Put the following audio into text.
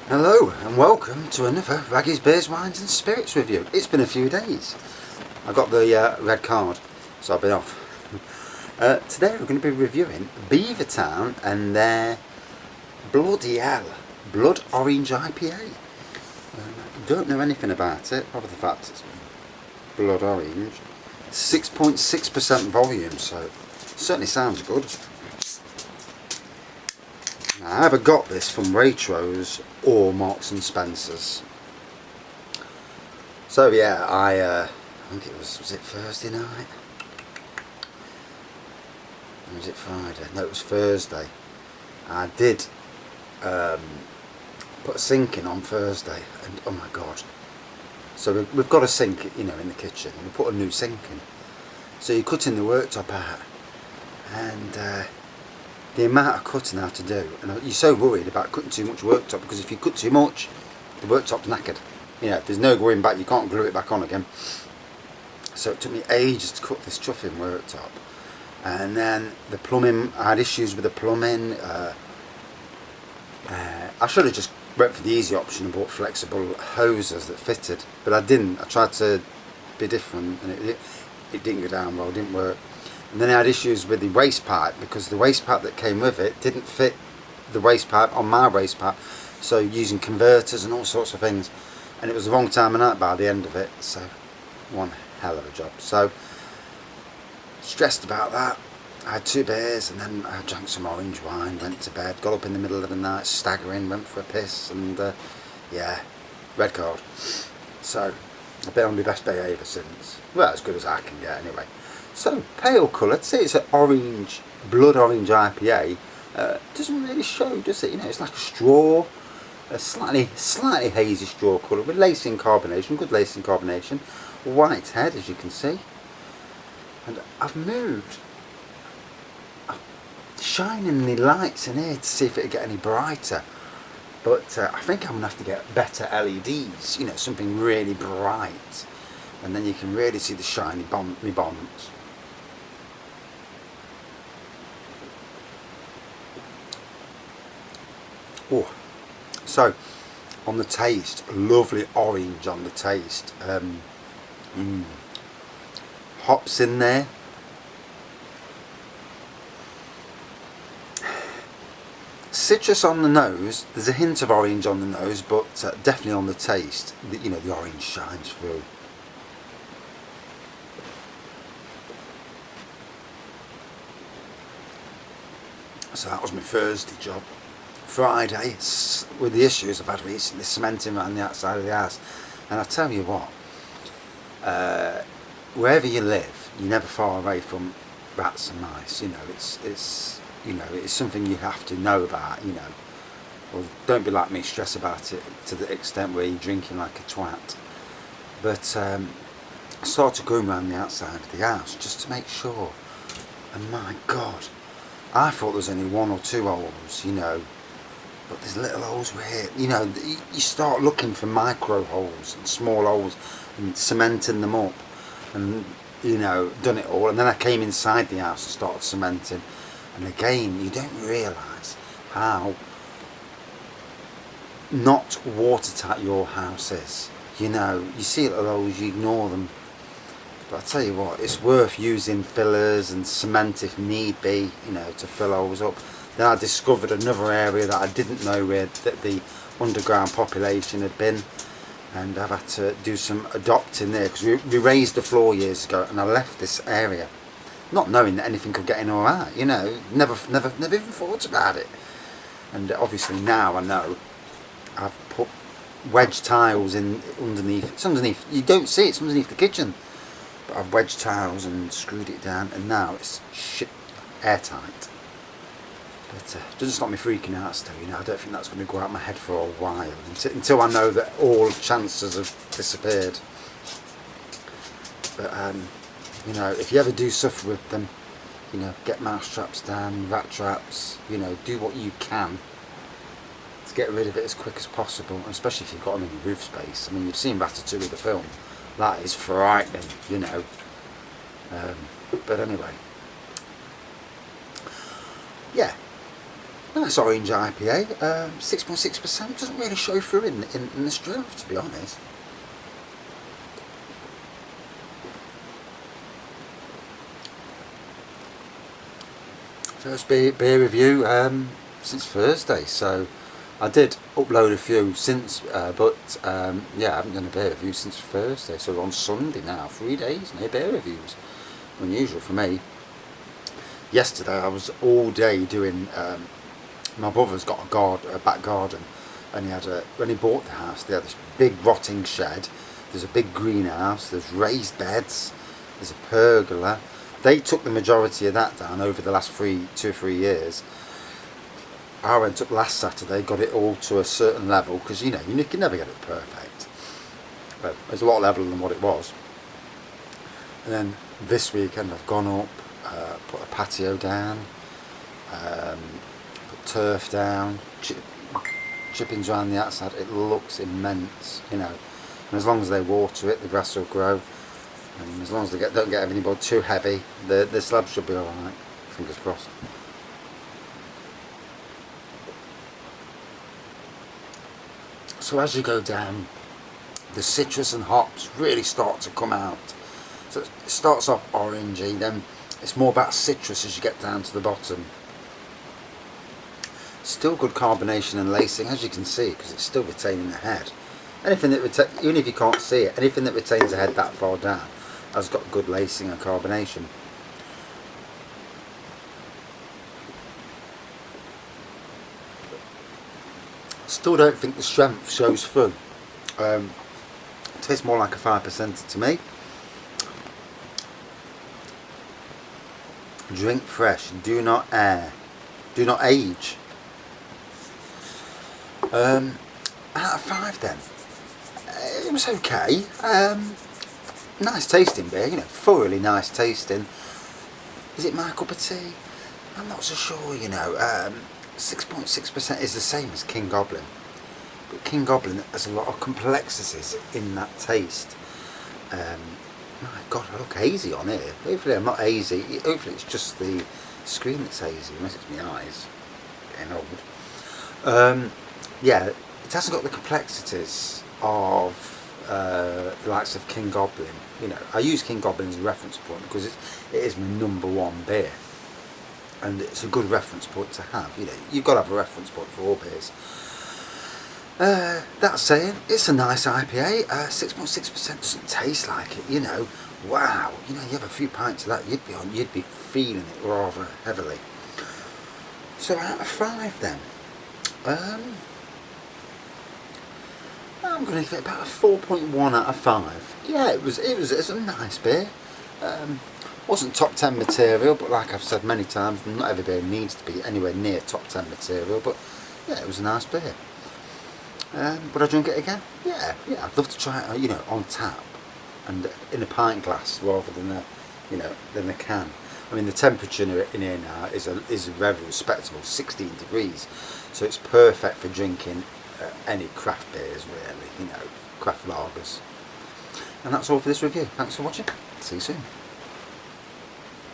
Hello and welcome to another Raggy's Beers, Wines and Spirits review. It's been a few days. I got the red card, so I've been off. Today we're going to be reviewing Beavertown and their bloody hell Blood Orange IPA. Don't know anything about it, other than the fact it's blood orange. 6.6% volume, so it certainly sounds good. I either got this from Waitrose or Marks and Spencer's. So yeah, I think it was it Thursday night? Or was it Friday? No, it was Thursday. I did put a sink in on Thursday, and oh my god. So we've got a sink, in the kitchen, and we put a new sink in. So you're cutting the worktop out, and the amount of cutting I have to do, and you're so worried about cutting too much worktop, because if you cut too much, the worktop's knackered. There's no going back, you can't glue it back on again. So it took me ages to cut this chuffing worktop. And then the plumbing, I had issues with the plumbing. I should have just went for the easy option and bought flexible hoses that fitted, but I didn't. I tried to be different, and it didn't go down well, it didn't work. And then I had issues with the waste pipe, because the waste pipe that came with it didn't fit the waste pipe on my waste pipe, so using converters and all sorts of things, and it was the wrong time of night by the end of it, so one hell of a job. So stressed about that. I had 2 beers, and then I drank some orange wine, went to bed, got up in the middle of the night staggering, went for a piss, and yeah, red card. So I've been on my best behaviour since. Well, as good as I can get anyway. So, pale colour, I'd say it's an orange, blood orange IPA. Doesn't really show, does it? It's like a straw, a slightly hazy straw colour with lacing carbonation, good lacing carbonation. White head, as you can see. And I've moved, shining the lights in here to see if it'll get any brighter. But I think I'm going to have to get better LEDs, something really bright. And then you can really see the shiny bonds. Oh, so on the taste, lovely orange on the taste. Hops in there. Citrus on the nose. There's a hint of orange on the nose, but definitely on the taste, the orange shines through. So that was my Thursday job. Friday, with the issues I've had recently, cementing around the outside of the house. And I tell you what, wherever you live, you're never far away from rats and mice. It's something you have to know about. Well, don't be like me, stress about it to the extent where you're drinking like a twat. But I started going around the outside of the house just to make sure. And my God, I thought there was only 1 or 2 holes, but there's little holes where, you start looking for micro holes and small holes and cementing them up, and, done it all. And then I came inside the house and started cementing. And again, you don't realise how not watertight your house is. You see little holes, you ignore them. But I tell you what, it's worth using fillers and cement if need be, to fill holes up. Then I discovered another area that I didn't know where that the underground population had been, and I've had to do some adopting there, because we raised the floor years ago, and I left this area not knowing that anything could get in or out. Never even thought about it. And obviously now I know. I've put wedge tiles in underneath. It's underneath. You don't see it. It's underneath the kitchen. But I've wedged tiles and screwed it down, and now it's airtight. But it doesn't stop me freaking out still. I don't think that's going to go out my head for a while until I know that all chances have disappeared. But if you ever do suffer with them, get mouse traps down, rat traps. Do what you can to get rid of it as quick as possible, especially if you've got them in your roof space. I mean, you've seen Ratatouille the film. That is frightening, But anyway, yeah. Nice orange IPA, 6.6%, doesn't really show through in the strength, to be honest. First beer review since Thursday, so I did upload a few since, but yeah, I haven't done a beer review since Thursday, so we're on Sunday now, 3 days, no beer reviews. Unusual for me. Yesterday I was all day doing, my brother's got a back garden, and when he bought the house, they had this big rotting shed, there's a big greenhouse, there's raised beds, there's a pergola. They took the majority of that down over the last 2 or 3 years. I went up last Saturday, got it all to a certain level, because you can never get it perfect, but it's a lot leveler than what it was. And then this weekend I've gone up, put a patio down, put turf down, chippings around the outside. It looks immense, and as long as they water it, the grass will grow, and as long as they don't get anybody too heavy, the slab should be alright, fingers crossed. So as you go down, the citrus and hops really start to come out. So it starts off orangey, then it's more about citrus as you get down to the bottom. Still good carbonation and lacing, as you can see, because it's still retaining the head. Anything that even if you can't see it, anything that retains the head that far down has got good lacing and carbonation. Still don't think the strength shows through. It tastes more like a 5% to me. Drink fresh, do not age. Out of 5 then. It was okay. Nice tasting beer, thoroughly nice tasting. Is it my cup of tea? I'm not so sure, 6.6% is the same as King Goblin, but King Goblin has a lot of complexities in that taste. My God, I look hazy on here. Hopefully I'm not hazy. Hopefully it's just the screen that's hazy, unless it's my eyes. Getting old. Yeah, it hasn't got the complexities of the likes of King Goblin. I use King Goblin as a reference point because it is my #1 beer. And it's a good reference point to have. You've got to have a reference point for all beers. That saying, it's a nice IPA. 6.6% doesn't taste like it. Wow. You have a few pints of that, you'd be feeling it rather heavily. So out of 5 then, I'm going to give it about a 4.1 out of 5. Yeah, it's a nice beer. Wasn't top 10 material, but like I've said many times, not every beer needs to be anywhere near top 10 material, but yeah, it was a nice beer. Would I drink it again? Yeah, I'd love to try it, on tap and in a pint glass rather than a can. I mean, the temperature in here now is very respectable, 16 degrees, so it's perfect for drinking any craft beers, really, craft lagers. And that's all for this review. Thanks for watching. See you soon.